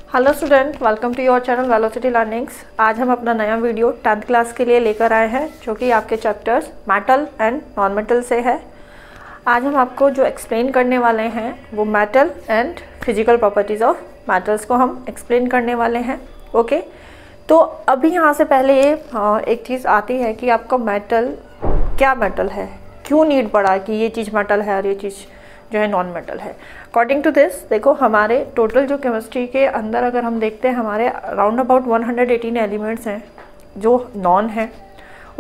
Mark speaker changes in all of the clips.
Speaker 1: Hello student, welcome to your channel velocity learnings. आज हम अपना नया वीडियो 10th क्लास के लिए लेकर आए हैं, जो कि आपके chapters metal and non metal से है। आज हम आपको जो एक्सप्लेन करने वाले हैं वो metal and physical properties of metals को हम एक्सप्लेन करने वाले हैं। ओके, तो अभी यहाँ से पहले ये एक चीज़ आती है कि आपका मेटल क्या मेटल है, क्यों नीड पड़ा कि ये चीज़ मेटल है और ये चीज़ जो है नॉन मेटल है। अकॉर्डिंग टू दिस, देखो हमारे टोटल जो केमिस्ट्री के अंदर अगर हम देखते हैं, हमारे अराउंड अबाउट 118 एलिमेंट्स हैं जो नॉन हैं।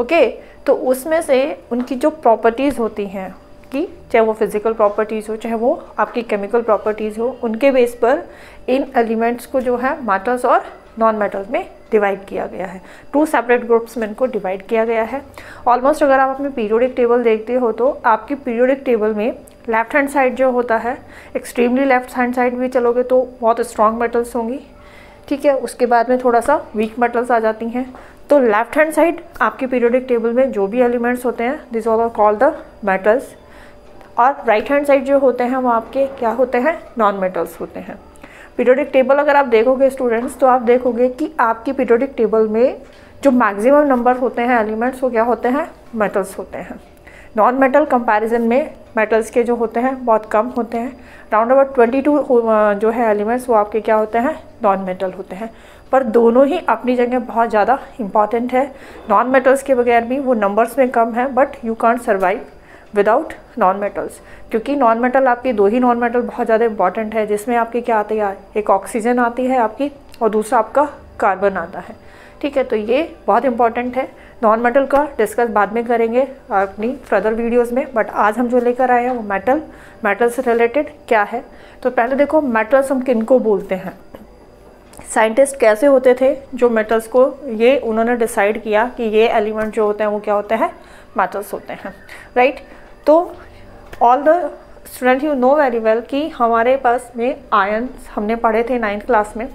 Speaker 1: ओके, तो उसमें से उनकी जो प्रॉपर्टीज़ होती हैं कि चाहे वो फिज़िकल प्रॉपर्टीज़ हो चाहे वो आपकी केमिकल प्रॉपर्टीज़ हो, उनके बेस पर इन एलिमेंट्स को जो है मेटल्स और नॉन मेटल्स में डिवाइड किया गया है। 2 सेपरेट ग्रुप्स में इनको डिवाइड किया गया है। ऑलमोस्ट अगर आप अपने पीरियोडिक टेबल देखते हो तो आपकी पीरियोडिक टेबल में लेफ्ट हैंड साइड जो होता है, एक्सट्रीमली लेफ्ट हैंड साइड भी चलोगे तो बहुत स्ट्रॉन्ग मेटल्स होंगी, ठीक है। उसके बाद में थोड़ा सा वीक मेटल्स आ जाती हैं। तो लेफ्ट हैंड साइड आपके पीरियोडिक टेबल में जो भी एलिमेंट्स होते हैं, this all are called the metals. और राइट हैंड साइड जो होते हैं वो आपके क्या होते हैं, नॉन मेटल्स होते हैं। पीरियोडिक टेबल अगर आप देखोगे स्टूडेंट्स, तो आप देखोगे कि आपकी पीरियोडिक टेबल में जो मैक्सिमम नंबर होते हैं एलिमेंट्स, वो क्या होते हैं, मेटल्स होते हैं। नॉन मेटल कंपैरिजन में मेटल्स के जो होते हैं बहुत कम होते हैं। राउंड अबाउट 22 जो है एलिमेंट्स वो आपके क्या होते हैं, नॉन मेटल होते हैं। पर दोनों ही अपनी जगह बहुत ज़्यादा इंपॉर्टेंट है। नॉन मेटल्स के बगैर भी वो नंबर्स में कम है, but you can't survive without non metals, क्योंकि नॉन मेटल आपकी 2 ही नॉन मेटल बहुत ज़्यादा इंपॉर्टेंट है, जिसमें आपकी क्या आती है, एक ऑक्सीजन आती है आपकी और दूसरा आपका कार्बन आता है, ठीक है। तो ये बहुत इंपॉर्टेंट है। नॉन मेटल का डिस्कस बाद में करेंगे अपनी फर्दर वीडियोस में, बट आज हम जो लेकर आए हैं वो मेटल से रिलेटेड क्या है। तो पहले देखो मेटल्स हम किनको बोलते हैं। साइंटिस्ट कैसे होते थे जो मेटल्स को ये उन्होंने डिसाइड किया कि ये एलिमेंट जो होते हैं वो क्या होते हैं, मेटल्स होते हैं, राइट। तो all the student you know very well कि हमारे पास में आयन्स हमने पढ़े थे 9th क्लास में।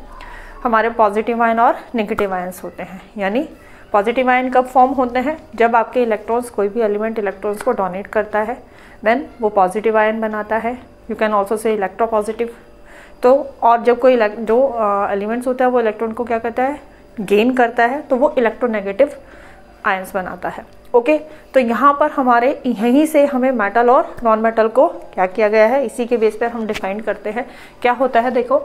Speaker 1: हमारे पॉजिटिव आयन और नेगेटिव आयन्स होते हैं। यानी पॉजिटिव आयन कब फॉर्म होते हैं, जब आपके इलेक्ट्रॉन्स, कोई भी एलिमेंट इलेक्ट्रॉन्स को डोनेट करता है, देन वो पॉजिटिव आयन बनाता है। You can also say electropositive. तो और जब कोई जो एलिमेंट्स होता है वो इलेक्ट्रॉन को क्या करता है, गेन करता है, तो वो इलेक्ट्रोनेगेटिव आयन्स बनाता है। ओके, तो यहाँ पर हमारे यहीं से हमें मेटल और नॉन मेटल को क्या किया गया है, इसी के बेस पर हम डिफाइन करते हैं। क्या होता है, देखो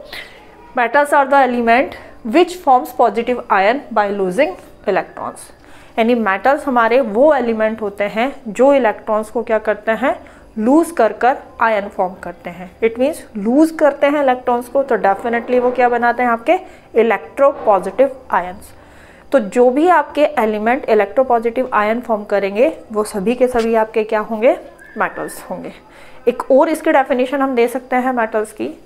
Speaker 1: metals are the element which forms positive ion by losing electrons. यानी मेटल्स हमारे वो एलिमेंट होते हैं जो इलेक्ट्रॉन्स को क्या करते हैं, लूज कर आयन फॉर्म करते हैं। इट मीन्स लूज करते हैं इलेक्ट्रॉन्स को, तो डेफिनेटली वो क्या बनाते हैं, आपके इलेक्ट्रोपॉजिटिव आयन्स। तो जो भी आपके एलिमेंट इलेक्ट्रोपॉजिटिव आयन फॉर्म करेंगे वो सभी के सभी आपके क्या होंगे, मेटल्स होंगे। एक और इसकी डेफिनेशन हम दे सकते हैं मेटल्स की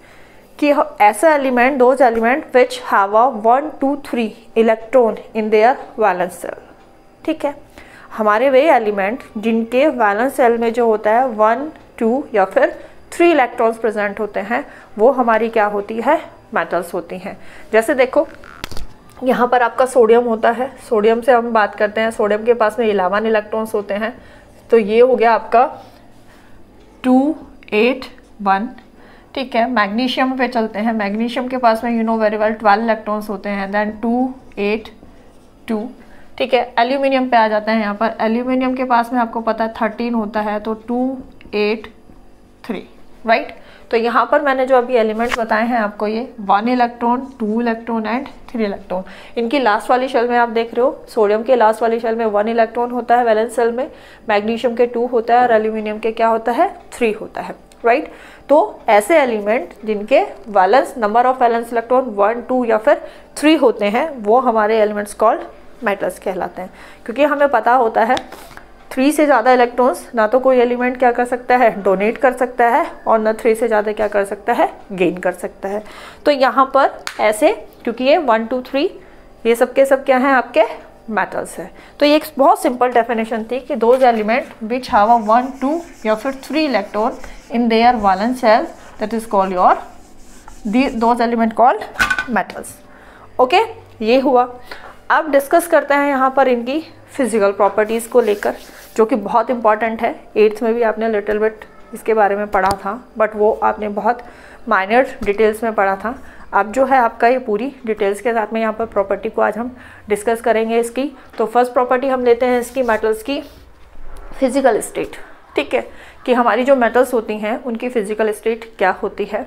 Speaker 1: कि ऐसा element, those element which have a 1, 2, 3 electron in their valence shell, ठीक है। हमारे वे एलिमेंट जिनके वैलेंस सेल में जो होता है 1, 2 या फिर 3 इलेक्ट्रॉन्स प्रेजेंट होते हैं, वो हमारी क्या होती है, मेटल्स होती हैं। जैसे देखो यहाँ पर आपका सोडियम होता है। सोडियम से हम बात करते हैं, सोडियम के पास में 11 इलेक्ट्रॉन्स होते हैं। तो ये हो गया आपका 2, 8, 1, ठीक है। मैग्नीशियम पे चलते हैं। मैग्नीशियम के पास में you know very well 12 electrons होते हैं, देन 2, 8, 2, ठीक है। एल्यूमिनियम पे आ जाते हैं। यहाँ पर एल्यूमिनियम के पास में आपको पता है 13 होता है, तो 2, 8, 3, राइट। तो यहाँ पर मैंने जो अभी एलिमेंट्स बताए हैं आपको, ये 1 इलेक्ट्रॉन, 2 इलेक्ट्रॉन एंड 3 इलेक्ट्रॉन। इनकी लास्ट वाली शेल में आप देख रहे हो, सोडियम के लास्ट वाली शेल में 1 इलेक्ट्रॉन होता है वैलेंस सेल में, मैग्नीशियम के 2 होता है और एल्यूमिनियम के क्या होता है, 3 होता है, राइट। तो ऐसे एलिमेंट जिनके valence number of valence electron 1, 2 या फिर 3 होते हैं, वो हमारे एलिमेंट्स कॉल्ड मेटल्स कहलाते हैं। क्योंकि हमें पता होता है 3 से ज़्यादा इलेक्ट्रॉन्स ना तो कोई एलिमेंट क्या कर सकता है, डोनेट कर सकता है, और ना 3 से ज़्यादा क्या कर सकता है, गेन कर सकता है। तो यहाँ पर ऐसे, क्योंकि ये 1, 2, 3 ये सब के सब क्या हैं, आपके मेटल्स है। तो ये एक बहुत सिंपल डेफिनेशन थी कि those element which have a 1, 2 या फिर 3 electron in their valence shell, that is called your those element called metals. Okay, ये हुआ। अब डिस्कस करते हैं यहाँ पर इनकी फिजिकल प्रॉपर्टीज़ को लेकर, जो कि बहुत इंपॉर्टेंट है। 8th में भी आपने लिटिल बिट इसके बारे में पढ़ा था, बट वो आपने बहुत माइनर डिटेल्स में पढ़ा था। अब जो है आपका ये पूरी डिटेल्स के साथ में यहाँ पर प्रॉपर्टी को आज हम डिस्कस करेंगे इसकी। तो फर्स्ट प्रॉपर्टी हम लेते हैं इसकी मेटल्स की फिजिकल स्टेट, ठीक है, कि हमारी जो मेटल्स होती हैं उनकी फिजिकल स्टेट क्या होती है।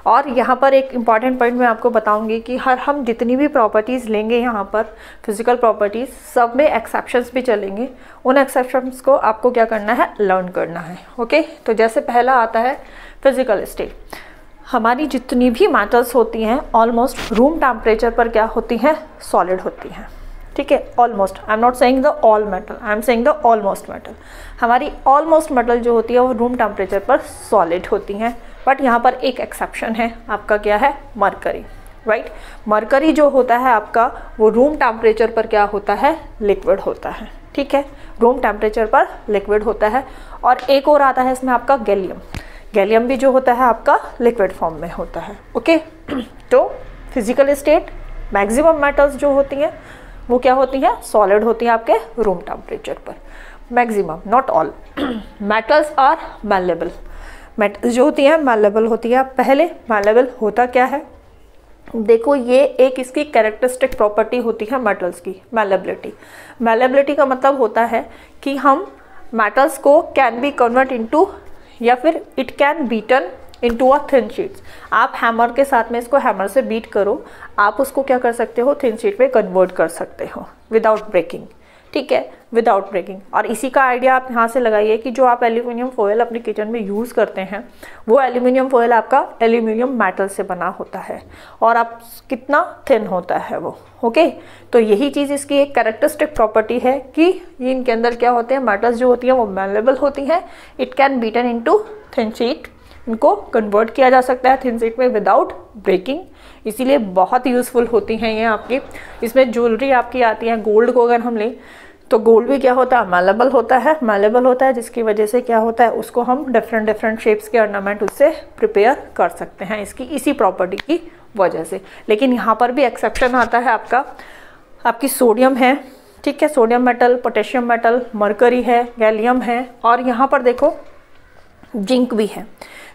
Speaker 1: और यहाँ पर एक इम्पॉर्टेंट पॉइंट मैं आपको बताऊंगी कि हम जितनी भी प्रॉपर्टीज़ लेंगे यहाँ पर फिजिकल प्रॉपर्टीज़, सब में एक्सेप्शंस भी चलेंगे। उन एक्सेप्शंस को आपको क्या करना है, लर्न करना है। ओके, तो जैसे पहला आता है फिजिकल स्टेट। हमारी जितनी भी मेटल्स होती हैं ऑलमोस्ट रूम टेम्परेचर पर क्या होती हैं, सॉलिड होती हैं, ठीक है। Almost, I am not saying the all metal, I am saying the almost metal. हमारी ऑलमोस्ट मेटल जो होती है वो रूम टेम्परेचर पर सॉलिड होती हैं। बट यहाँ पर एक एक्सेप्शन है, आपका क्या है, मरकरी, राइट। मरकरी जो होता है आपका वो रूम टेम्परेचर पर क्या होता है, लिक्विड होता है, ठीक है, रूम टेम्परेचर पर लिक्विड होता है। और एक और आता है इसमें आपका गैलियम। गैलियम भी जो होता है आपका लिक्विड फॉर्म में होता है। ओके, तो फिजिकल स्टेट मैक्सिमम मेटल्स जो होती हैं वो क्या होती हैं, सॉलिड होती हैं आपके रूम टेम्परेचर पर, maximum, not all. Metals are malleable. Metals जो होती हैं मैलेबल होती है। पहले मैलेबल होता क्या है, देखो ये एक इसकी कैरेक्टरिस्टिक प्रॉपर्टी होती है मेटल्स की, मैलेबिलिटी। मैलेबिलिटी का मतलब होता है कि हम मेटल्स को कैन बी कन्वर्ट इनटू, या फिर it can beaten into a thin sheets. आप हैमर के साथ में इसको हैमर से बीट करो, आप उसको क्या कर सकते हो, थिन शीट में कन्वर्ट कर सकते हो विदाउट ब्रेकिंग, ठीक है, विदाउट ब्रेकिंग। और इसी का आइडिया आप यहाँ से लगाइए कि जो आप एल्यूमिनियम फॉयल अपने किचन में यूज़ करते हैं वो एल्यूमिनियम फॉयल आपका एल्यूमिनियम मेटल से बना होता है, और आप कितना थिन होता है वो। ओके, तो यही चीज़ इसकी एक कैरेक्टरिस्टिक प्रॉपर्टी है कि इनके अंदर क्या होते हैं, मेटल्स जो होती हैं वो मैलेबल होती हैं, it can beaten into thin sheet, इनको कन्वर्ट किया जा सकता है थिन शीट में विदाउट ब्रेकिंग, इसीलिए बहुत यूज़फुल होती हैं ये आपकी। इसमें ज्वेलरी आपकी आती है, गोल्ड को अगर हम लें तो गोल्ड भी क्या होता है, मैलेबल होता है, मैलेबल होता है, जिसकी वजह से क्या होता है, उसको हम डिफरेंट शेप्स के ऑर्नामेंट उससे प्रिपेयर कर सकते हैं, इसकी इसी प्रॉपर्टी की वजह से। लेकिन यहाँ पर भी एक्सेप्शन आता है आपका, आपकी सोडियम है, ठीक है, sodium metal, potassium metal, mercury है, गैलियम है, और यहाँ पर देखो जिंक भी है।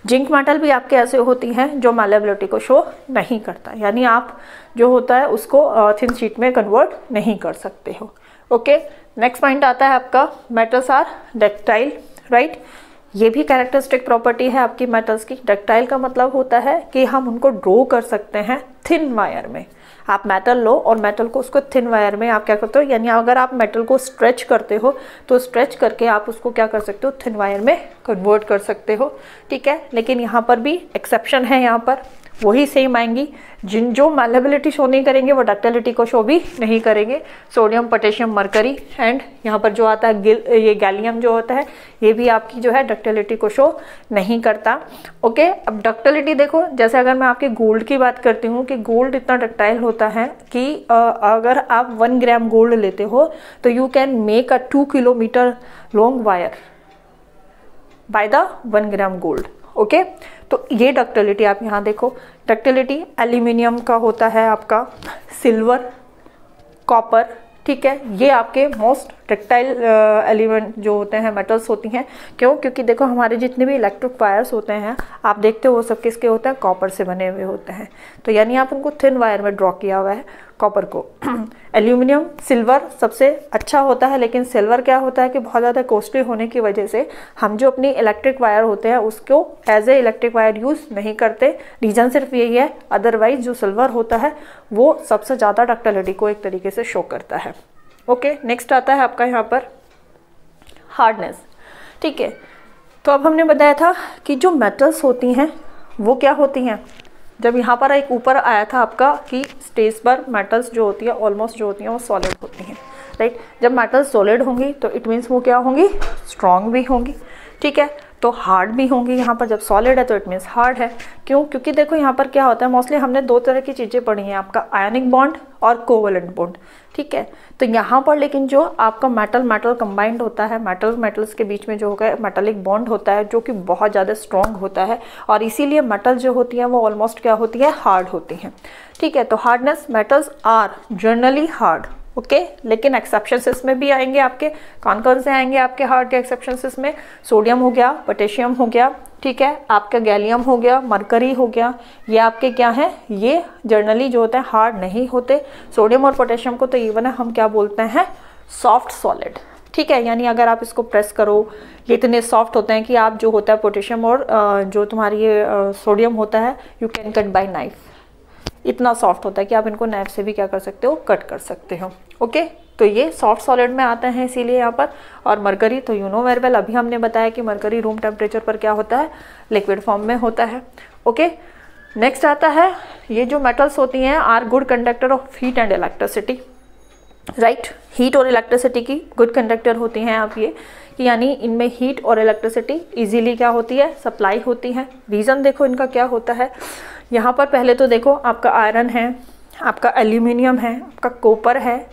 Speaker 1: जिंक मेटल भी आपके ऐसे होती हैं जो मैलेबिलिटी को शो नहीं करता, यानी आप जो होता है उसको थिन शीट में कन्वर्ट नहीं कर सकते हो। ओके, नेक्स्ट पॉइंट आता है आपका मेटल्स आर डक्टाइल, राइट। ये भी कैरेक्टरिस्टिक प्रॉपर्टी है आपकी मेटल्स की। डक्टाइल का मतलब होता है कि हम उनको ड्रॉ कर सकते हैं थिन वायर में। आप मेटल लो और मेटल को उसको थिन वायर में आप क्या करते हो, यानी अगर आप मेटल को स्ट्रेच करते हो तो स्ट्रेच करके आप उसको क्या कर सकते हो, थिन वायर में कन्वर्ट कर सकते हो, ठीक है। लेकिन यहाँ पर भी एक्सेप्शन है, यहाँ पर वही सेम आएंगी, जो मैलेबिलिटी शो नहीं करेंगे वो डक्टिलिटी को शो भी नहीं करेंगे। सोडियम, पोटेशियम, मरकरी, एंड यहाँ पर जो आता है ये गैलियम जो होता है ये भी आपकी जो है डक्टिलिटी को शो नहीं करता। ओके, अब डक्टिलिटी देखो, जैसे अगर मैं आपके गोल्ड की बात करती हूँ कि गोल्ड इतना डक्टाइल होता है कि अगर आप 1 ग्राम गोल्ड लेते हो तो you can make a 2 kilometre long wire by the 1 gram gold. Okay, तो ये डक्टिलिटी आप यहाँ देखो, डक्टिलिटी एल्यूमिनियम का होता है आपका, सिल्वर, कॉपर, ठीक है, ये आपके मोस्ट डक्टाइल एलिमेंट जो होते हैं, मेटल्स होती हैं। क्यों? क्योंकि देखो हमारे जितने भी इलेक्ट्रिक वायर्स होते हैं आप देखते हो वो सब किसके होते हैं, कॉपर से बने हुए होते हैं। तो यानी आप उनको थिन वायर में ड्रॉ किया हुआ है कॉपर को। एल्यूमिनियम, सिल्वर सबसे अच्छा होता है, लेकिन सिल्वर क्या होता है कि बहुत ज़्यादा कॉस्टली होने की वजह से हम जो अपनी इलेक्ट्रिक वायर होते हैं उसको as a electric wire use नहीं करते। रीज़न सिर्फ यही है, अदरवाइज जो सिल्वर होता है वो सबसे ज़्यादा डक्टिलिटी को एक तरीके से शो करता है। ओके, नेक्स्ट आता है आपका यहाँ पर हार्डनेस, ठीक है। तो अब हमने बताया था कि जो मेटल्स होती हैं वो क्या होती हैं, जब यहाँ पर एक ऊपर आया था आपका कि स्टेज पर मेटल्स जो होती है ऑलमोस्ट जो होती हैं वो सॉलिड होती हैं, राइट। जब मेटल्स सॉलिड होंगी तो इट मीन्स वो क्या होंगी, स्ट्रॉन्ग भी होंगी, ठीक है, तो हार्ड भी होंगी। यहाँ पर जब सॉलिड है तो इट मीन्स हार्ड है। क्यों? क्योंकि देखो यहाँ पर क्या होता है, मोस्टली हमने 2 तरह की चीज़ें पढ़ी हैं, आपका आयनिक बॉन्ड और कोवेलेंट बॉन्ड, ठीक है। तो यहाँ पर लेकिन जो आपका मेटल मेटल कंबाइंड होता है, मेटल्स के बीच में जो होगा मेटालिक बॉन्ड होता है जो कि बहुत ज़्यादा स्ट्रॉन्ग होता है, और इसीलिए मेटल जो होती हैं वो ऑलमोस्ट क्या होती है, हार्ड होती हैं, ठीक है। तो hardness, metals are generally hard, okay लेकिन एक्सेप्शंस इसमें भी आएंगे आपके, कौन कौन से आएंगे आपके हार्ड के एक्सेप्शंस इसमें? सोडियम हो गया, पोटेशियम हो गया, ठीक है, आपका गैलियम हो गया, मरकरी हो गया, ये आपके क्या है, ये जनरली जो होते हैं हार्ड नहीं होते। सोडियम और पोटेशियम को तो इवन हम क्या बोलते हैं, सॉफ्ट सॉलिड, ठीक है, यानी अगर आप इसको प्रेस करो ये इतने सॉफ्ट होते हैं कि आप जो होता है पोटेशियम और जो तुम्हारी ये सोडियम होता है, you can cut by knife, इतना सॉफ्ट होता है कि आप इनको नाइफ से भी क्या कर सकते हो, कट कर सकते हो। ओके तो ये सॉफ्ट सॉलिड में आते हैं इसीलिए यहाँ पर। और मरकरी तो यू नो वेरी वेल, अभी हमने बताया कि मरकरी रूम टेम्परेचर पर क्या होता है, लिक्विड फॉर्म में होता है। ओके नेक्स्ट आता है, ये जो मेटल्स होती हैं are good conductor of heat and electricity, right, heat और इलेक्ट्रिसिटी की गुड कंडक्टर होती हैं आप ये, कि यानी इनमें हीट और इलेक्ट्रिसिटी इजीली क्या होती है, सप्लाई होती है। रीज़न देखो इनका क्या होता है, यहाँ पर पहले तो देखो आपका आयरन है, आपका एल्यूमिनियम है, आपका कॉपर है,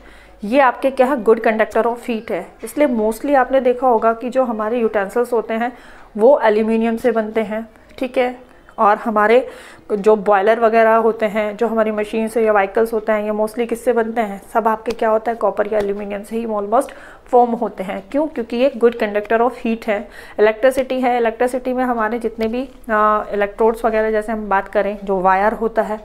Speaker 1: ये आपके क्या है, गुड कंडक्टर ऑफ हीट है। इसलिए मोस्टली आपने देखा होगा कि जो हमारे यूटेंसिल्स होते हैं वो एल्यूमिनियम से बनते हैं, ठीक है, और हमारे जो बॉयलर वगैरह होते हैं, जो हमारी मशीन्स या व्हीकल्स होते हैं, ये मोस्टली किससे बनते हैं, सब आपके क्या होता है, कॉपर या एल्यूमिनियम से ही ऑलमोस्ट फॉर्म होते हैं। क्यों? क्योंकि ये गुड कंडक्टर ऑफ हीट है। इलेक्ट्रिसिटी है, इलेक्ट्रिसिटी में हमारे जितने भी इलेक्ट्रोड्स वगैरह, जैसे हम बात करें जो वायर होता है,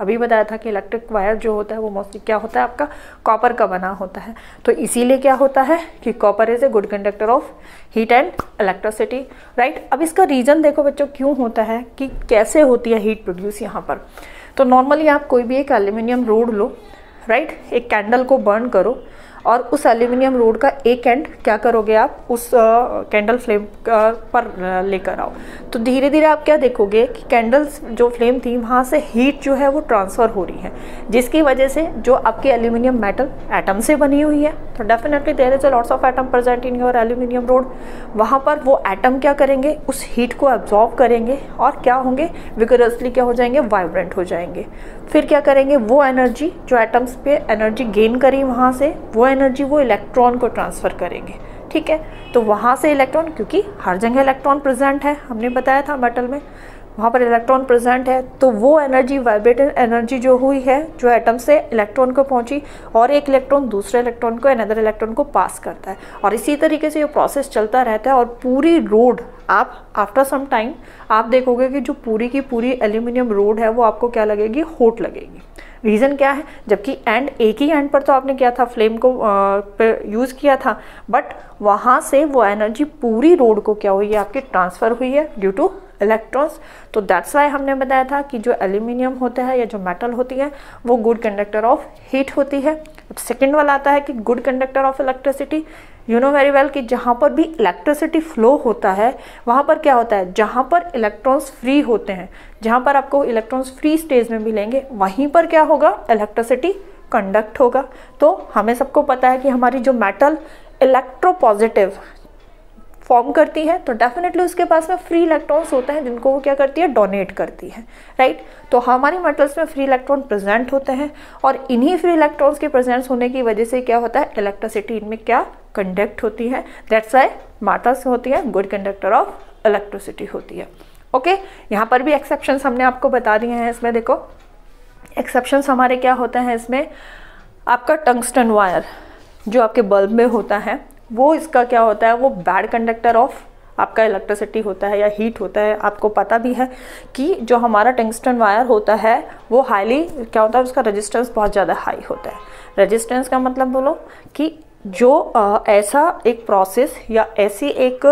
Speaker 1: अभी बताया था कि इलेक्ट्रिक वायर जो होता है वो मोस्टली क्या होता है, आपका कॉपर का बना होता है। तो इसीलिए क्या होता है कि copper is a good conductor of heat and electricity, right. अब इसका रीज़न देखो बच्चों क्यों होता है, कि कैसे होती है हीट प्रोड्यूस यहाँ पर। तो नॉर्मली आप कोई भी एक एल्यूमिनियम रोड लो, राइट, एक कैंडल को बर्न करो और उस एल्यूमिनियम रोड का एक एंड क्या करोगे आप, उस कैंडल फ्लेम पर लेकर आओ। तो धीरे धीरे आप क्या देखोगे कि कैंडल्स जो फ्लेम थी वहाँ से हीट जो है वो ट्रांसफ़र हो रही है, जिसकी वजह से जो आपकी एल्यूमिनियम मेटल एटम से बनी हुई है, तो definitely there is a lots of atom present in your aluminium rod. वहाँ पर वो एटम क्या करेंगे, उस हीट को एब्जॉर्ब करेंगे और क्या होंगे, विगरसली क्या हो जाएंगे, वाइब्रेंट हो जाएंगे। फिर क्या करेंगे, वो एनर्जी जो एटम्स पे एनर्जी गेन करी वहाँ से, वो एनर्जी वो इलेक्ट्रॉन को ट्रांसफ़र करेंगे, ठीक है। तो वहाँ से इलेक्ट्रॉन, क्योंकि हर जगह इलेक्ट्रॉन प्रेजेंट है, हमने बताया था मेटल में वहाँ पर इलेक्ट्रॉन प्रेजेंट है, तो वो एनर्जी वाइब्रेटेड एनर्जी जो हुई है, जो एटम से इलेक्ट्रॉन को पहुँची और एक इलेक्ट्रॉन दूसरे इलेक्ट्रॉन को, अनदर इलेक्ट्रॉन को पास करता है, और इसी तरीके से ये प्रोसेस चलता रहता है। और पूरी रोड आप आफ्टर सम टाइम आप देखोगे कि जो पूरी की पूरी एल्यूमिनियम रोड है वो आपको क्या लगेगी, हॉट लगेगी। रीज़न क्या है, जबकि एंड एक ही एंड पर तो आपने क्या था, फ्लेम को यूज़ किया था, बट वहाँ से वो एनर्जी पूरी रोड को क्या हुई है, आपकी ट्रांसफ़र हुई है ड्यू टू इलेक्ट्रॉन्स। तो दैट्स वाई हमने बताया था कि जो एल्यूमिनियम होता है या जो मेटल होती है वो गुड कंडक्टर ऑफ हीट होती है। सेकेंड वाला आता है कि good conductor of electricity. You know very well कि जहाँ पर भी इलेक्ट्रिसिटी फ्लो होता है वहाँ पर क्या होता है, जहाँ पर इलेक्ट्रॉन्स फ्री होते हैं, जहाँ पर आपको इलेक्ट्रॉन्स फ्री स्टेज में मिलेंगे, वहीं पर क्या होगा, इलेक्ट्रिसिटी कंडक्ट होगा। तो हमें सबको पता है कि हमारी जो मेटल इलेक्ट्रोपॉजिटिव फॉर्म करती है, तो डेफिनेटली उसके पास में फ्री इलेक्ट्रॉन्स होते हैं जिनको वो क्या करती है, डोनेट करती है, राइट। तो हमारी मेटल्स में फ्री इलेक्ट्रॉन प्रेजेंट होते हैं और इन्हीं फ्री इलेक्ट्रॉन्स के प्रेजेंस होने की वजह से क्या होता है, इलेक्ट्रिसिटी इनमें क्या कंडक्ट होती है। दैट्स वाई मेटल्स होती है गुड कंडक्टर ऑफ इलेक्ट्रिसिटी होती है। ओके यहाँ पर भी एक्सेप्शंस हमने आपको बता दिए हैं। इसमें देखो एक्सेप्शंस हमारे क्या होते हैं, इसमें आपका टंगस्टन वायर जो आपके बल्ब में होता है वो इसका क्या होता है, वो बैड कंडक्टर ऑफ आपका इलेक्ट्रिसिटी होता है या हीट होता है। आपको पता भी है कि जो हमारा टंगस्टन वायर होता है वो हाईली क्या होता है, उसका रेजिस्टेंस बहुत ज़्यादा हाई होता है। रेजिस्टेंस का मतलब बोलो कि जो ऐसा एक प्रोसेस या ऐसी एक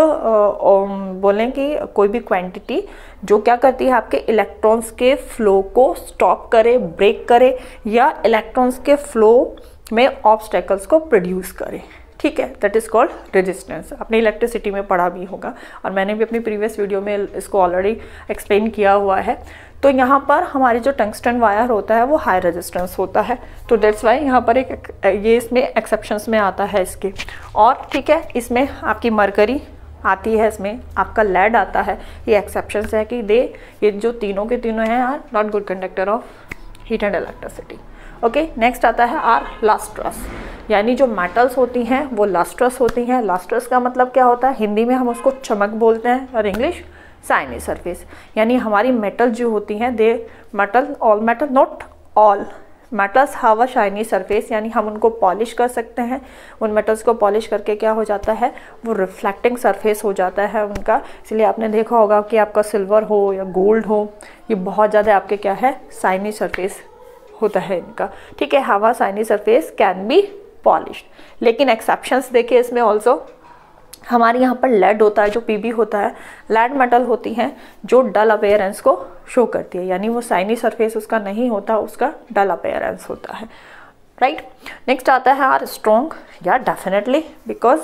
Speaker 1: बोलें कि कोई भी क्वांटिटी जो क्या करती है, आपके इलेक्ट्रॉन्स के फ्लो को स्टॉप करे, ब्रेक करे, या इलेक्ट्रॉन्स के फ्लो में ऑब्स्टेकल्स को प्रोड्यूस करे, ठीक है, दैट इज़ कॉल्ड रेजिस्टेंस। आपने इलेक्ट्रिसिटी में पढ़ा भी होगा और मैंने भी अपनी प्रीवियस वीडियो में इसको ऑलरेडी एक्सप्लेन किया हुआ है। तो यहाँ पर हमारे जो टंगस्टन वायर होता है वो हाई रेजिस्टेंस होता है, तो दैट्स वाई यहाँ पर एक ये इसमें एक्सेप्शंस में आता है इसके। और ठीक है, इसमें आपकी मरकरी आती है, इसमें आपका लेड आता है, ये एक्सेप्शंस है कि ये जो तीनों के तीनों हैं are not good conductor of heat and electricity. Okay next आता है आर लस्ट्रस, यानी जो मेटल्स होती हैं वो लस्ट्रस होती हैं। लस्ट्रस का मतलब क्या होता है, हिंदी में हम उसको चमक बोलते हैं और इंग्लिश शाइनी सरफेस। यानी हमारी मेटल जो होती हैं, they metal all metal not all, metals have a shiny surface, यानी हम उनको पॉलिश कर सकते हैं। उन मेटल्स को पॉलिश करके क्या हो जाता है, वो रिफ्लेक्टिंग सरफेस हो जाता है उनका। इसलिए आपने देखा होगा कि आपका सिल्वर हो या गोल्ड हो, ये बहुत ज़्यादा आपके क्या है, शाइनी सरफेस होता है इनका, ठीक है। Have a shiny surface, can be polished. लेकिन एक्सेप्शंस देखिए इसमें ऑल्सो, हमारे यहाँ पर लेड होता है, जो पीबी होता है, लेड मेटल होती हैं जो डल अपीयरेंस को शो करती है, यानी वो शाइनी सरफेस उसका नहीं होता, उसका डल अपीयरेंस होता है, राइट। नेक्स्ट आता है आर स्ट्रॉन्ग, या डेफिनेटली, बिकॉज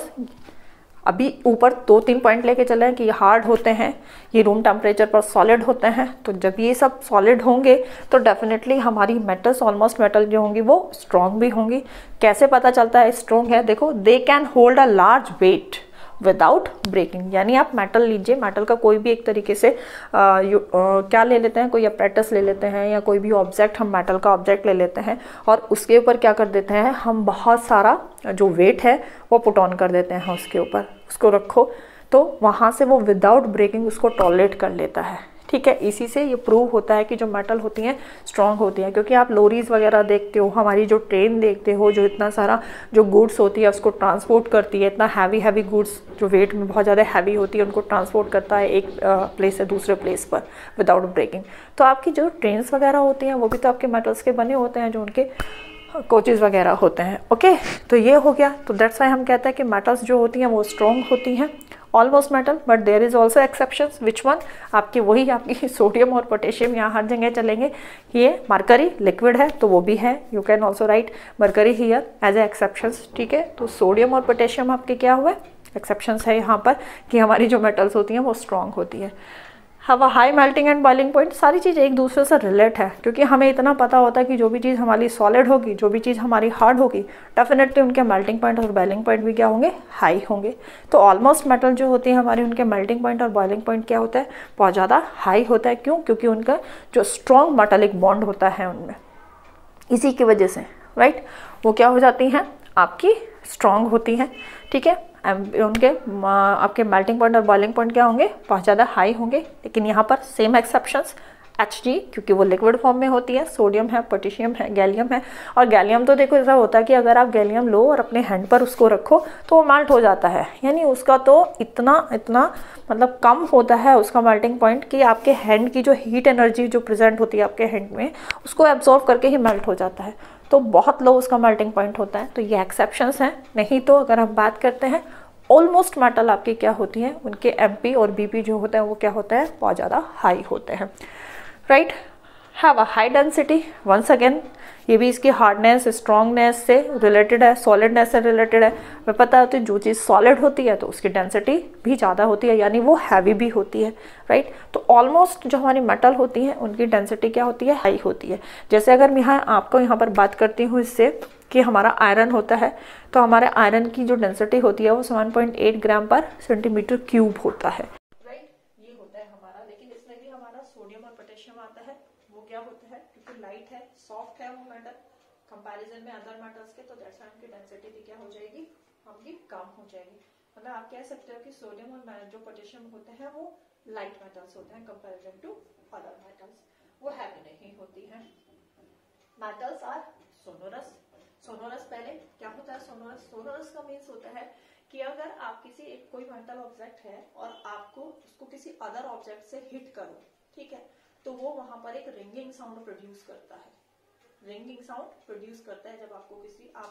Speaker 1: अभी ऊपर 2-3 पॉइंट लेके चले हैं कि ये हार्ड होते हैं, ये रूम टेम्परेचर पर सॉलिड होते हैं। तो जब ये सब सॉलिड होंगे तो डेफिनेटली हमारी मेटल्स, ऑलमोस्ट मेटल जो होंगी वो स्ट्रॉन्ग भी होंगी। कैसे पता चलता है स्ट्रॉन्ग है, देखो, they can hold a large weight without breaking, यानी आप मेटल लीजिए, मेटल का कोई भी एक तरीके से क्या ले लेते हैं, कोई अपरेटस ले लेते हैं या कोई भी ऑब्जेक्ट, हम मेटल का ऑब्जेक्ट ले लेते हैं और उसके ऊपर क्या कर देते हैं, हम बहुत सारा जो वेट है वो पुट ऑन कर देते हैं उसके ऊपर, उसको रखो तो वहाँ से वो विदाउट ब्रेकिंग उसको टॉलरेट कर लेता है, ठीक है। इसी से ये प्रूव होता है कि जो मेटल होती हैं स्ट्रॉन्ग होती हैं, क्योंकि आप लोरीज वगैरह देखते हो, हमारी जो ट्रेन देखते हो, जो इतना सारा जो गुड्स होती है उसको ट्रांसपोर्ट करती है, इतना हैवी गुड्स जो वेट में बहुत ज़्यादा हैवी होती है उनको ट्रांसपोर्ट करता है एक प्लेस से दूसरे प्लेस पर विदाउट ब्रेकिंग। तो आपकी जो ट्रेन्स वगैरह होती हैं वो भी तो आपके मेटल्स के बने होते हैं, जो उनके कोचेज़ वगैरह होते हैं, ओके। तो ये हो गया, तो दैट्स वाई हम कहते हैं कि मेटल्स जो होती हैं वो स्ट्रॉन्ग होती हैं, almost metal, but there is also exceptions. Which one, आपकी वही आपकी सोडियम और पोटेशियम यहाँ हर जगह चलेंगे। ये मरकरी लिक्विड है तो वो भी है, you can also write mercury here as a exceptions, ठीक है। तो सोडियम और पोटेशियम आपके क्या हुए, एक्सेप्शंस है यहाँ पर कि हमारी जो मेटल्स होती हैं वो स्ट्रॉन्ग होती है। Have a high melting and boiling point, सारी चीज़ एक दूसरे से रिलेट है, क्योंकि हमें इतना पता होता है कि जो भी चीज़ हमारी सॉलिड होगी, जो भी चीज़ हमारी हार्ड होगी, डेफिनेटली उनके मेल्टिंग पॉइंट और बॉइलिंग पॉइंट भी क्या होंगे, हाई होंगे। तो ऑलमोस्ट मेटल जो होती है हमारे, उनके मेल्टिंग पॉइंट और बॉइलिंग पॉइंट क्या होता है, बहुत ज़्यादा हाई होता है। क्यों, क्योंकि उनका जो स्ट्रॉन्ग मेटालिक बॉन्ड होता है उनमें, इसी की वजह से, राइट, वो क्या हो जाती हैं, आपकी स्ट्रॉन्ग होती हैं, ठीक है। उनके आपके मेल्टिंग पॉइंट और बॉइलिंग पॉइंट क्या होंगे, बहुत ज़्यादा हाई होंगे। लेकिन यहाँ पर सेम एक्सेप्शंस, Hg, क्योंकि वो लिक्विड फॉर्म में होती है, सोडियम है, पोटेशियम है, गैलियम है। और गैलियम तो देखो ऐसा होता है कि अगर आप गैलियम लो और अपने हैंड पर उसको रखो तो वो मेल्ट हो जाता है, यानी उसका तो इतना मतलब कम होता है उसका मेल्टिंग पॉइंट कि आपके हैंड की जो हीट एनर्जी जो प्रेजेंट होती है आपके हैंड में, उसको एब्जॉर्व करके ही मेल्ट हो जाता है। तो बहुत लो उसका मेल्टिंग पॉइंट होता है। तो ये एक्सेप्शंस हैं, नहीं तो अगर हम बात करते हैं ऑलमोस्ट मेटल आपकी क्या होती हैं, उनके Mp और Bp जो होते हैं वो क्या होता है, बहुत ज़्यादा हाई होते हैं, right. Have a high density, once again ये भी इसकी हार्डनेस, स्ट्रॉन्गनेस से रिलेटेड है, सॉलिडनेस से रिलेटेड है। हमें पता होती है जो चीज़ सॉलिड होती है तो उसकी डेंसिटी भी ज़्यादा होती है, यानी वो हैवी भी होती है, राइट। तो ऑलमोस्ट जो हमारी मेटल होती हैं उनकी डेंसिटी क्या होती है, हाई होती है। जैसे अगर मैं आपको यहाँ पर बात करती हूँ इससे कि हमारा आयरन होता है, तो हमारे आयरन की जो डेंसिटी होती है वो 7.8 ग्राम पर सेंटीमीटर क्यूब होता है, राइट। ये होता है हमारा, लेकिन इसमें भी हमारा सोडियम और पोटेशियम आता है, वो क्या होता है, क्योंकि लाइट है, सॉफ्ट है वो मेटल कंपैरिजन में अदर मेटल्स के, तो दैट्स व्हाई उनकी डेंसिटी भी क्या हो जाएगी, आपकी कम हो जाएगी। मतलब आप कह सकते हो कि सोडियम और जो पोटेशियम होते हैं वो लाइट मेटल्स होते हैं कंपैरिजन टू अदर मेटल्स, वो हैवी नहीं होती हैं। Metals are sonorous. सोनोरस पहले क्या होता है, सोनोरस का मीन्स होता है कि अगर आप किसी एक कोई मेटल ऑब्जेक्ट है और आपको उसको किसी अदर ऑब्जेक्ट से हिट करो, ठीक है, तो वो वहां पर एक रिंगिंग साउंड प्रोड्यूस करता है, रिंगिंग साउंड प्रोड्यूस करता है जब आप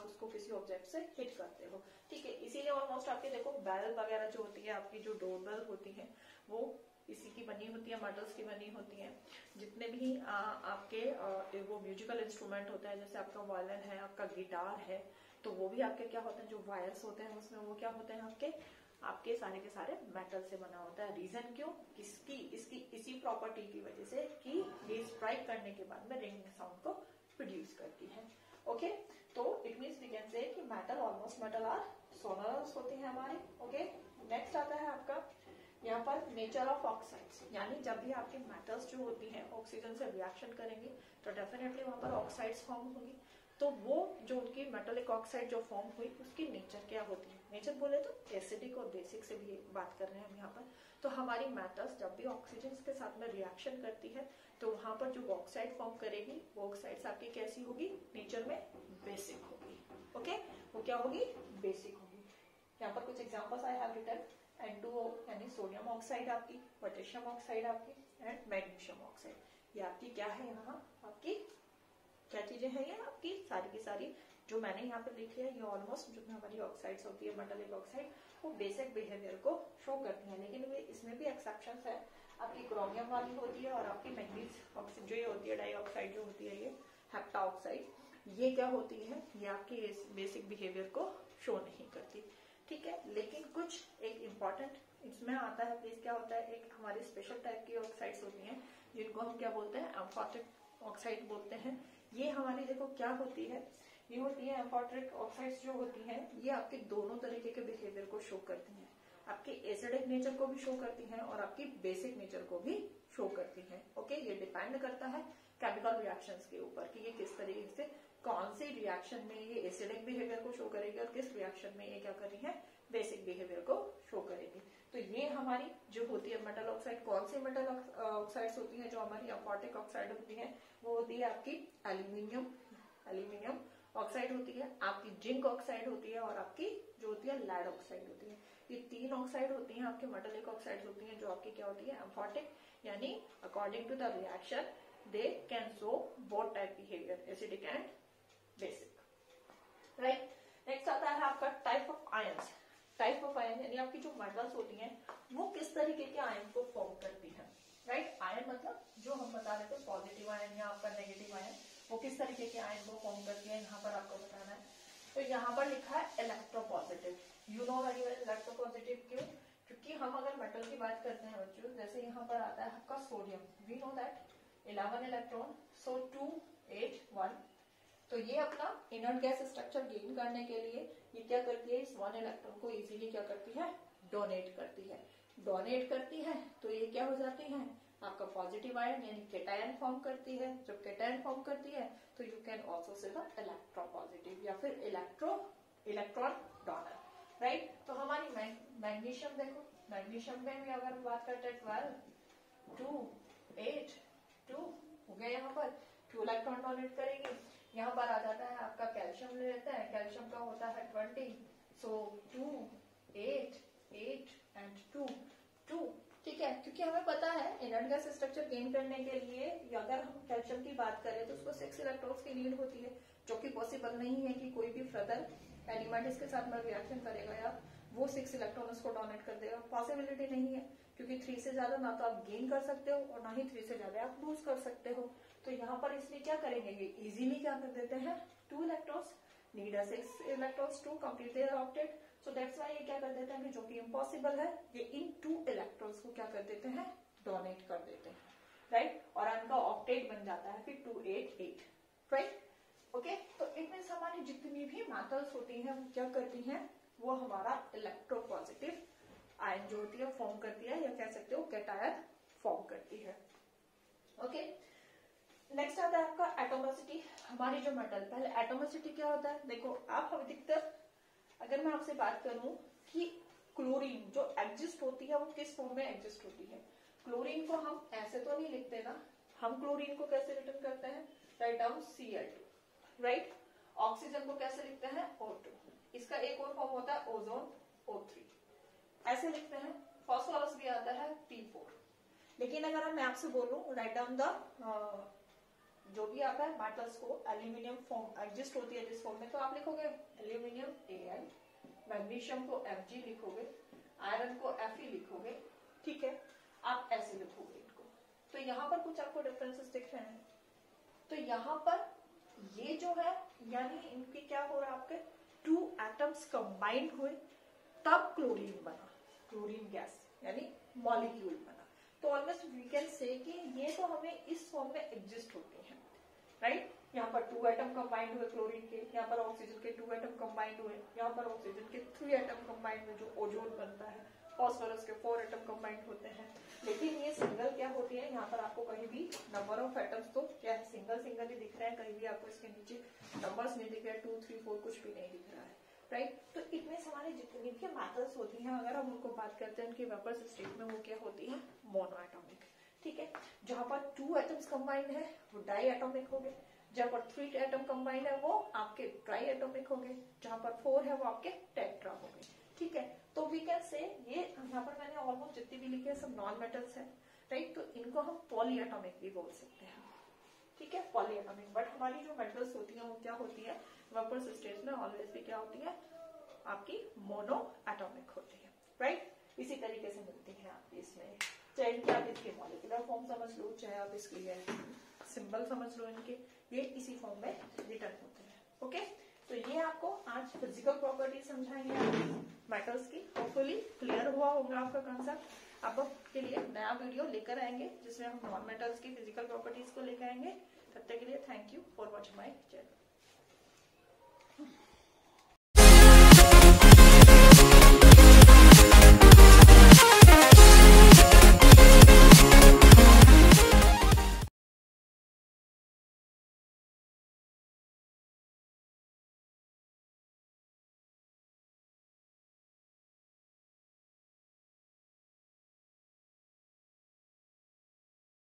Speaker 1: उसको किसी ऑब्जेक्ट से हिट करते हो, ठीक है। इसीलिए ऑलमोस्ट आपके देखो बेल वगैरह जो होती है, आपकी जो डोरबेल होती है वो इसी की बनी होती है, मेटल्स की बनी होती है। जितने भी आपके वो म्यूजिकल इंस्ट्रूमेंट होता है, जैसे आपका वायलिन है, आपका गिटार है, तो वो भी आपके क्या होते हैं, जो वायर्स होते हैं उसमें वो क्या होते हैं, आपके सारे के सारे मेटल से बना होता है। रीजन क्यों, इसकी इसी प्रॉपर्टी की वजह से कि ये स्ट्राइक करने के बाद में रिंगिंग साउंड को प्रोड्यूस करती है, ओके। तो it means we can say कि metal, almost metal are sonorous होते हैं हमारे, ओके। नेक्स्ट आता है आपका यहाँ पर नेचर ऑफ ऑक्साइड्स, यानी जब भी आपके मेटल्स जो होती हैं ऑक्सीजन से रिएक्शन करेंगे तो डेफिनेटली वहां पर ऑक्साइड्स फॉर्म होंगी। तो वो जो उनकी मेटालिक ऑक्साइड जो फॉर्म हुई उसकी नेचर क्या होती है, नेचर बोले तो एसिडिक और बेसिक से भी बात कर रहे हैं हम यहाँ पर। तो हमारी मेटल्स जब भी ऑक्सीजन के साथ में रिएक्शन करती है तो वहां पर जो ऑक्साइड फॉर्म करेगी वो ऑक्साइड्स आपकी कैसी होगी, नेचर में बेसिक होगी। ओके, वो क्या होगी, बेसिक होगी। यहाँ पर कुछ examples I have written, N2O यानी सोडियम ऑक्साइड आपकी, पोटेशियम ऑक्साइड आपकी एंड मैग्नीशियम ऑक्साइड। ये आपकी क्या है, यहाँ आपकी क्या चीजें हैं, ये आपकी सारी की सारी जो मैंने यहाँ पे लिखी है, ये ऑलमोस्ट जो हमारी ऑक्साइड्स होती है मेटालिक ऑक्साइड, वो बेसिक बिहेवियर को शो करती है। लेकिन वे इसमें भी एक्सेप्शंस है, आपकी क्रोमियम वाली होती है और आपकी मैग्नीज ऑक्साइड जो ये होती है, डाइऑक्साइड जो होती है, ये हेप्टा ऑक्साइड, ये क्या होती है, ये आपकी इस बेसिक बिहेवियर को शो नहीं करती। ठीक है, लेकिन कुछ एक इम्पॉर्टेंट इसमें आता है प्लीज, क्या होता है, एक हमारी स्पेशल टाइप की ऑक्साइड्स होती हैं जिनको हम क्या बोलते हैं, एम्फॉर्टिक ऑक्साइड बोलते हैं। ये हमारी देखो क्या होती है, ये होती है एम्फॉर्टिक ऑक्साइड्स जो होती हैं, ये आपके दोनों तरीके के बिहेवियर को शो करती हैं। आपके एसिडिक नेचर को भी शो करती हैं और आपकी बेसिक नेचर को भी शो करती हैं। ओके, ये डिपेंड करता है केमिकल रिएक्शंस के ऊपर कि ये किस तरीके से कौन सी रिएक्शन में ये एसिडिक बिहेवियर को शो करेगी और किस रिएक्शन में ये क्या कर रही है, बेसिक बिहेवियर को शो करेगी। तो ये हमारी जो होती है मेटल ऑक्साइड, कौन सी मेटल ऑक्साइड्स होती है जो हमारी एम्फॉर्टिक ऑक्साइड होती है, वो होती है आपकी एल्यूमिनियम ऑक्साइड होती है, आपकी जिंक ऑक्साइड होती है और आपकी जो होती है लैड ऑक्साइड होती है। ये तीन ऑक्साइड होती हैं आपके मेटालिक ऑक्साइड होती हैं जो आपकी क्या होती है, एम्फॉर्टिक, यानी according to the reaction they can show both type behaviour, acidic and basic. Right, next आता है आपका type of ions. Type of ion यानी आपकी जो मेटल्स होती हैं वो किस तरीके के आयन को फॉर्म करती है। राइट, आयन मतलब जो हम बता रहे थे पॉजिटिव आयन या आपका नेगेटिव आयन, वो किस तरीके के आयन को फॉर्म करती है, यहाँ पर आपको बताना है। तो यहाँ पर लिखा है electropositive. You know very well electropositive क्यों, क्योंकि हम अगर मेटल की बात करते हैं बच्चों, जैसे यहाँ पर आता है आपका sodium, we know that 11 electron, so 2 8 1। तो ये अपना इनर्ट गैस स्ट्रक्चर गेन करने के लिए ये क्या करती है, इस 1 इलेक्ट्रॉन को इजीली क्या करती है, डोनेट करती है। तो ये क्या हो जाती है, आपका पॉजिटिव आयन यानी केटायन फॉर्म करती है। जब केटायन फॉर्म करती है तो you can also say the electropositive या फिर इलेक्ट्रॉन डोनर। राइट, तो हमारी मैग्नीशियम देखो, मैग्नीशियम में भी अगर बात करते हैं 12 2 8 2 हो गया, यहाँ पर 2 इलेक्ट्रॉन डोनेट करेंगे। यहाँ पर आ जाता है आपका कैल्शियम ले लेते हैं, कैल्शियम का होता है 20, सो 2 8 8 एंड 2 2। ठीक है, क्योंकि हमें पता है इनर्ट गैस स्ट्रक्चर गेन करने के लिए अगर हम कैल्शियम की बात करें तो उसको 6 इलेक्ट्रॉन्स की नीड होती है, जो कि पॉसिबल नहीं है कि कोई भी फर्दर एलिमेंट इसके साथ में रिएक्शन करेगा या वो 6 इलेक्ट्रॉन उसको डोनेट कर देगा। पॉसिबिलिटी नहीं है, क्योंकि 3 से ज्यादा ना तो आप गेन कर सकते हो और ना ही 3 से ज्यादा आप लूज कर सकते हो। तो यहाँ पर इसलिए क्या करेंगे, ये इजीली क्या कर देते हैं, 2 electrons need 6 electrons to complete their octet. So that's why ये क्या कर देते हैं कि जो कि इम्पॉसिबल है, ये इन 2 इलेक्ट्रॉन्स को क्या कर देते हैं, डोनेट कर देते हैं। राइट, और इनका ऑक्टेट बन जाता है फिर 288। राइट, ओके, तो इट मीन्स हमारी जितनी भी मेटल्स होती हैं वो क्या करती हैं, वो हमारा इलेक्ट्रोपॉजिटिव आयन जो होती है फॉर्म करती है, या कह सकते हो कैटायन फॉर्म करती है। ओके, नेक्स्ट आता है आपका एटोमिसिटी। हमारी जो मेटल, पहले एटोमिसिटी क्या होता है, देखो आप अधिकतर अगर मैं आपसे बात करूं कि क्लोरीन जो एग्जिस्ट होती है वो किस फॉर्म में एग्जिस्ट होती है। क्लोरीन को हम ऐसे तो नहीं लिखते ना, हम क्लोरीन को कैसे रिटर्न करते हैं, write down Cl2। Right, oxygen को कैसे लिखते हैं, O2। इसका एक और फॉर्म होता है ओजोन, O3, ऐसे लिखते हैं। फास्फोरस भी आता है P4। लेकिन अगर मैं आपसे बोलूं राइट डाउन द जो भी आता है मेटल्स को एल्यूमिनियम फॉर्म एग्जिस्ट होती है जिस फॉर्म में, तो आप लिखोगे एल्यूमिनियम Al, मैग्नीशियम को Mg लिखोगे, आयरन को Fe लिखोगे। ठीक है, आप ऐसे लिखोगे इनको। तो यहाँ पर कुछ आपको डिफरेंसेस दिख रहे हैं। तो यहाँ पर ये जो है यानी इनकी क्या हो रहा है, आपके 2 एटम्स कंबाइंड हुए तब क्लोरीन बना, क्लोरीन गैस यानी मॉलिक्यूल बना। तो ऑलमोस्ट वी कैन से कि ये तो हमें इस फॉर्म में एग्जिस्ट होते हैं। राइट, यहाँ पर 2 एटम कंबाइंड हुए क्लोरीन के, यहाँ पर ऑक्सीजन के 2 एटम कंबाइंड हुए, यहाँ पर ऑक्सीजन के 3 एटम कंबाइंड हुए जो ओजोन बनता है, फास्फोरस के 4 एटम कंबाइंड होते हैं। लेकिन ये सिंगल क्या होती है, यहाँ पर आपको कहीं भी नंबर ऑफ एटम्स तो क्या है, सिंगल ही दिख रहे हैं, कहीं भी आपको इसके नीचे नंबर्स नहीं दिख रहे, 2 3 4 कुछ भी नहीं दिख रहा है। राइट। तो इनमें से हमारे जितनी भी मेटल्स होती हैं, अगर हम उनको बात करते हैं उनकी वेपर्स स्टेट में, वो क्या होती है? Mono atomic. ठीक है, जहां पर 2 एटम्स कंबाइंड है वो डाई एटॉमिक हो गए, जहां पर 3 एटम कंबाइंड है वो आपके ट्राई एटॉमिक हो गए, जहां पर 4 है वो आपके टेट्रा हो गए। ठीक है, तो वी कैन से ये यहाँ पर मैंने ऑलमोस्ट जितनी भी लिखे हैं सब नॉन मेटल्स है, राइट। तो इनको हम पॉली एटॉमिक भी बोल सकते हैं। ठीक है, पॉली एटॉमिक। बट हमारी जो मेटल्स होती हैं वो क्या होती है? वेपर्स स्टेज में ऑलवेज भी क्या होती है? आपकी मोनो एटॉमिक होती है, राइट। इसी तरीके से मिलती है आपकी इसमें, चाहे आप इसके मॉलिक्यूलर फॉर्म समझ लो, चाहे आप इसके सिंबल समझ लो, इनके ये इसी फॉर्म में रिटर्न होते हैं। ओके, तो ये आपको आज फिजिकल प्रॉपर्टी समझाएंगे मेटल्स की। होपफुली क्लियर हुआ होगा आपका कंसेप्ट। अब के लिए नया वीडियो लेकर आएंगे जिसमें हम नॉन मेटल्स की फिजिकल प्रॉपर्टीज को लेकर आएंगे। तब तक के लिए thank you for watching my channel.